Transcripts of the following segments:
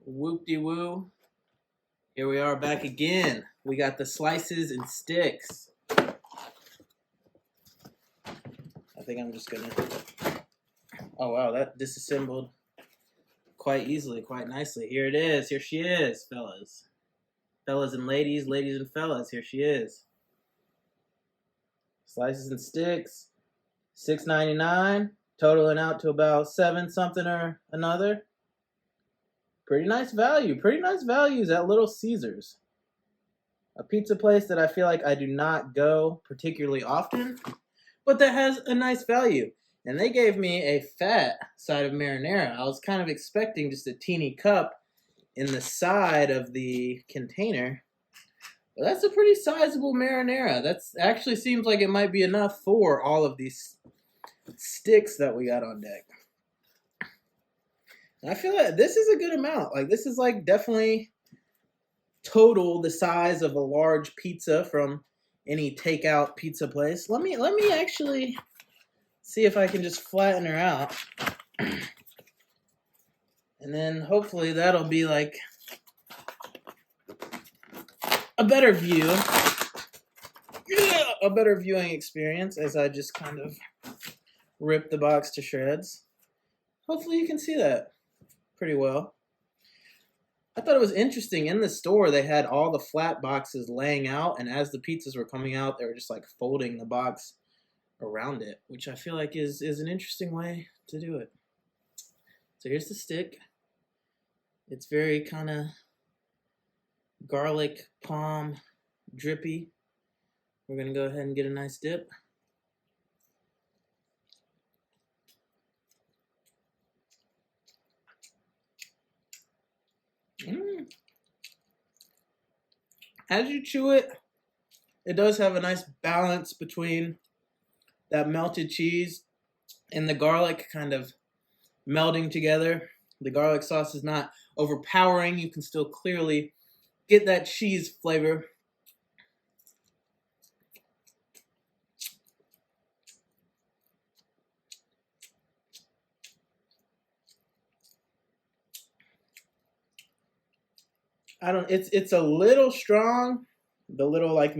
Whoop-de-woo. Here we are back again. We got the slices and sticks. I think I'm just gonna... Oh wow, that disassembled quite easily, quite nicely. Here it is. Here she is, fellas. Fellas and ladies, ladies and fellas. Here she is. Slices and sticks. $6.99. Totaling out to about 7 something or another. Pretty nice value. Pretty nice values at Little Caesars. A pizza place that I feel like I do not go particularly often, but that has a nice value. And they gave me a fat side of marinara. I was kind of expecting just a teeny cup in the side of the container. But that's a pretty sizable marinara. That's actually seems like it might be enough for all of these sticks that we got on deck. And I feel like this is a good amount. Like this is like definitely total the size of a large pizza from any takeout pizza place. Let me actually see if I can just flatten her out. And then hopefully that'll be like a better view. A better viewing experience as I just kind of rip the box to shreds. Hopefully you can see that pretty well. I thought it was interesting. In the store, they had all the flat boxes laying out, and as the pizzas were coming out, they were just like folding the box around it, which I feel like is an interesting way to do it. So here's the stick. It's very kind of garlic palm drippy. We're going to go ahead and get a nice dip. As you chew it, it does have a nice balance between that melted cheese and the garlic kind of melding together. The garlic sauce is not overpowering. You can still clearly get that cheese flavor. It's a little strong, the little like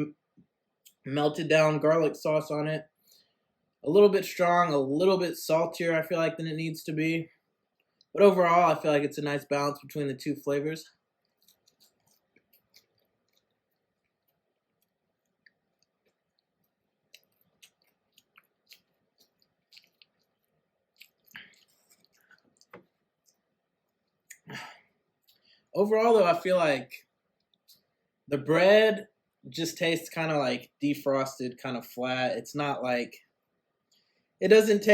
melted down garlic sauce on it. A little bit strong, a little bit saltier I feel like than it needs to be. But overall I feel like it's a nice balance between the two flavors. Overall, though, I feel like the bread just tastes kind of like defrosted, kind of flat. It's not like, it doesn't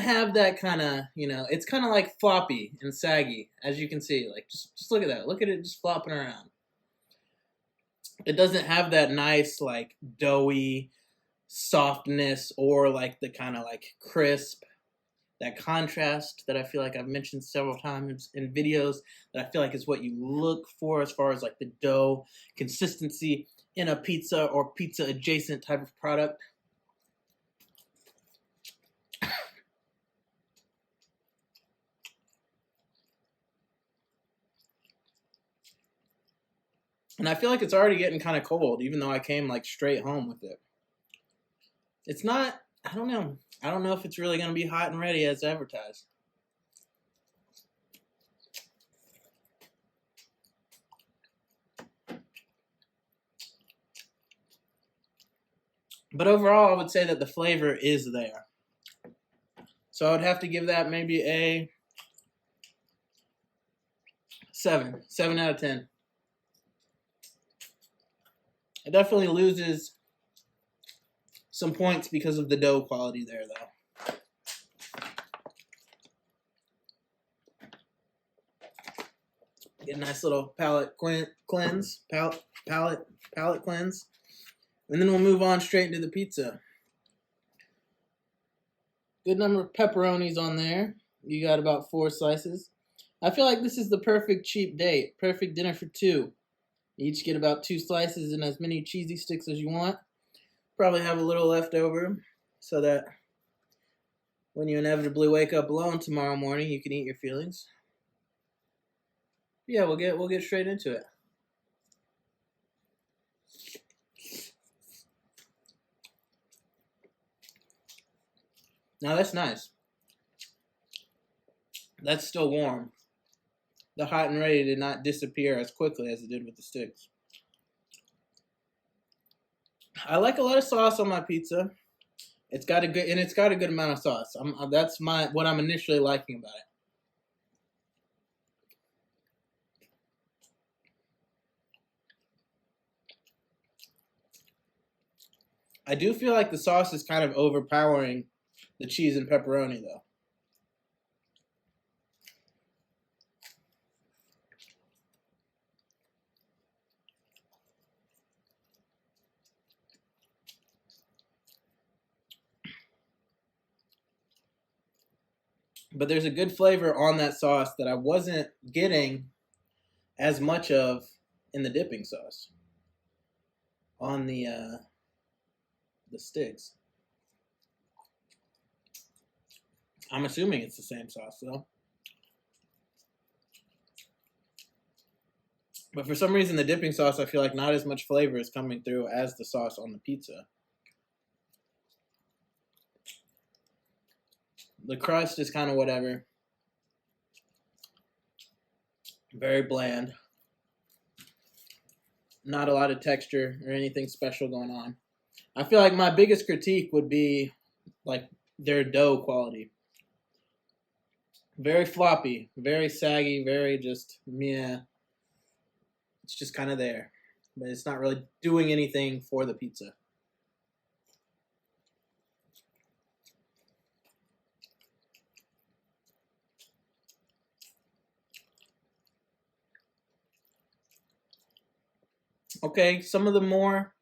have that kind of, it's kind of like floppy and saggy, as you can see. Like, just look at that. Look at it just flopping around. It doesn't have that nice, like, doughy softness or like the kind of like crisp, that contrast that I feel like I've mentioned several times in videos, that I feel like is what you look for as far as like the dough consistency in a pizza or pizza adjacent type of product. And I feel like it's already getting kind of cold, even though I came like straight home with it. It's not, I don't know. I don't know if it's really going to be hot and ready as advertised. But overall, I would say that the flavor is there. So I would have to give that maybe a 7. 7 out of 10. It definitely loses some points because of the dough quality there, though. Get a nice little palate cleanse. And then we'll move on straight into the pizza. Good number of pepperonis on there. You got about 4 slices. I feel like this is the perfect cheap date. Perfect dinner for 2. You each get about 2 slices and as many cheesy sticks as you want. Probably have a little left over so that when you inevitably wake up alone tomorrow morning, you can eat your feelings. Yeah, we'll get straight into it. Now that's nice. That's still warm. The hot and ready did not disappear as quickly as it did with the sticks. I like a lot of sauce on my pizza. It's got a good amount of sauce. That's what I'm initially liking about it. I do feel like the sauce is kind of overpowering the cheese and pepperoni, though. But there's a good flavor on that sauce that I wasn't getting as much of in the dipping sauce on the sticks. I'm assuming it's the same sauce though. But for some reason, the dipping sauce, I feel like not as much flavor is coming through as the sauce on the pizza. The crust is kind of whatever. Very bland. Not a lot of texture or anything special going on. I feel like my biggest critique would be like their dough quality. Very floppy, very saggy, very just meh. It's just kind of there, but it's not really doing anything for the pizza. Okay, some more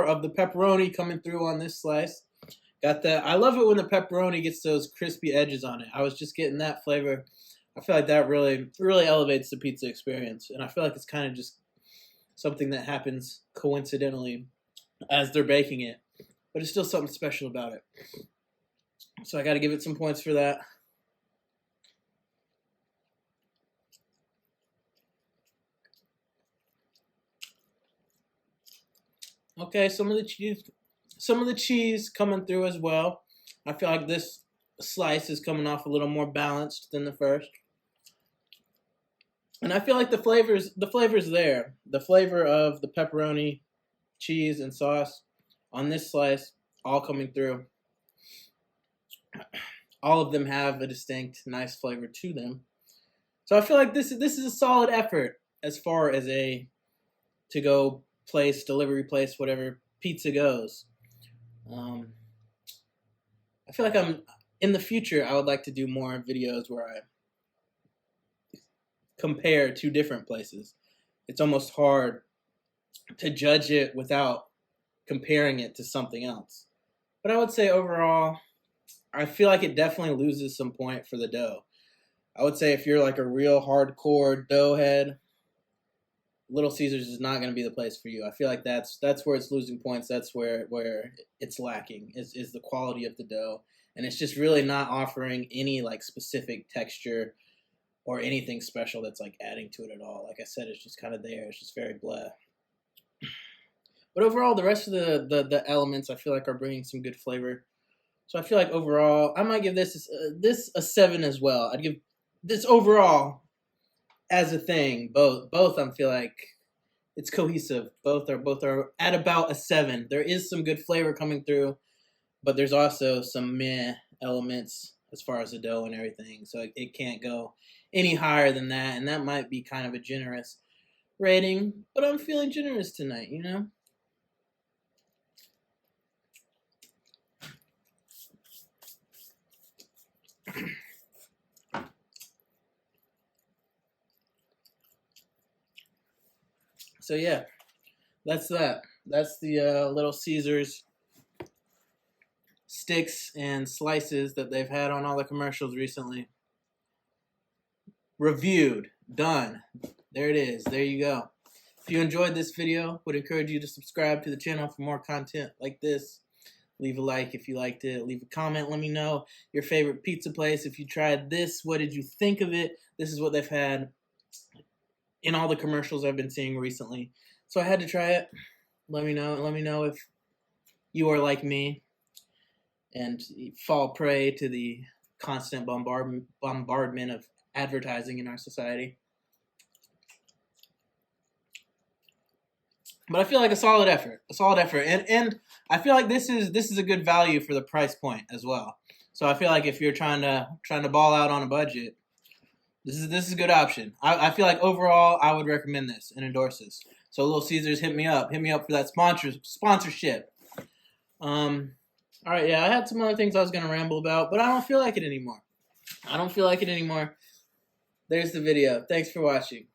of the pepperoni coming through on this slice. Got that. I love it when the pepperoni gets those crispy edges on it. I was just getting that flavor. I feel like that really elevates the pizza experience, and I feel like it's kind of just something that happens coincidentally as they're baking it, but it's still something special about it. So I got to give it some points for that. Okay, some of the cheese coming through as well. I feel like this slice is coming off a little more balanced than the first. And I feel like the flavor's there. The flavor of the pepperoni, cheese, and sauce on this slice all coming through. All of them have a distinct, nice flavor to them. So I feel like this is a solid effort as far as a to-go place, delivery place, whatever pizza goes. I feel like in the future I would like to do more videos where I compare two different places. It's almost hard to judge it without comparing it to something else. But I would say overall, I feel like it definitely loses some point for the dough. I would say if you're like a real hardcore dough head, Little Caesars is not going to be the place for you. I feel like that's where it's losing points. That's where it's lacking is the quality of the dough, and it's just really not offering any like specific texture or anything special that's like adding to it at all. Like I said, it's just kind of there. It's just very blah. But overall, the rest of the elements I feel like are bringing some good flavor. So I feel like overall, I might give this a 7 as well. I'd give this overall as a thing, both I feel like it's cohesive. Both are at about a 7. There is some good flavor coming through, but there's also some meh elements as far as the dough and everything. So it can't go any higher than that, and that might be kind of a generous rating, but I'm feeling generous tonight, you know? So yeah, that's that. That's the Little Caesars sticks and slices that they've had on all the commercials recently. Reviewed, done. There it is. There you go. If you enjoyed this video, would encourage you to subscribe to the channel for more content like this. Leave a like if you liked it. Leave a comment. Let me know your favorite pizza place. If you tried this, what did you think of it? This is what they've had in all the commercials I've been seeing recently. So I had to try it. Let me know if you are like me and fall prey to the constant bombardment of advertising in our society. But I feel like a solid effort, and I feel like this is a good value for the price point as well. So I feel like if you're trying to ball out on a budget, this is a good option. I feel like overall I would recommend this and endorse this. So Little Caesars, hit me up for that sponsorship. All right, yeah, I had some other things I was gonna ramble about, but I don't feel like it anymore. There's the video. Thanks for watching.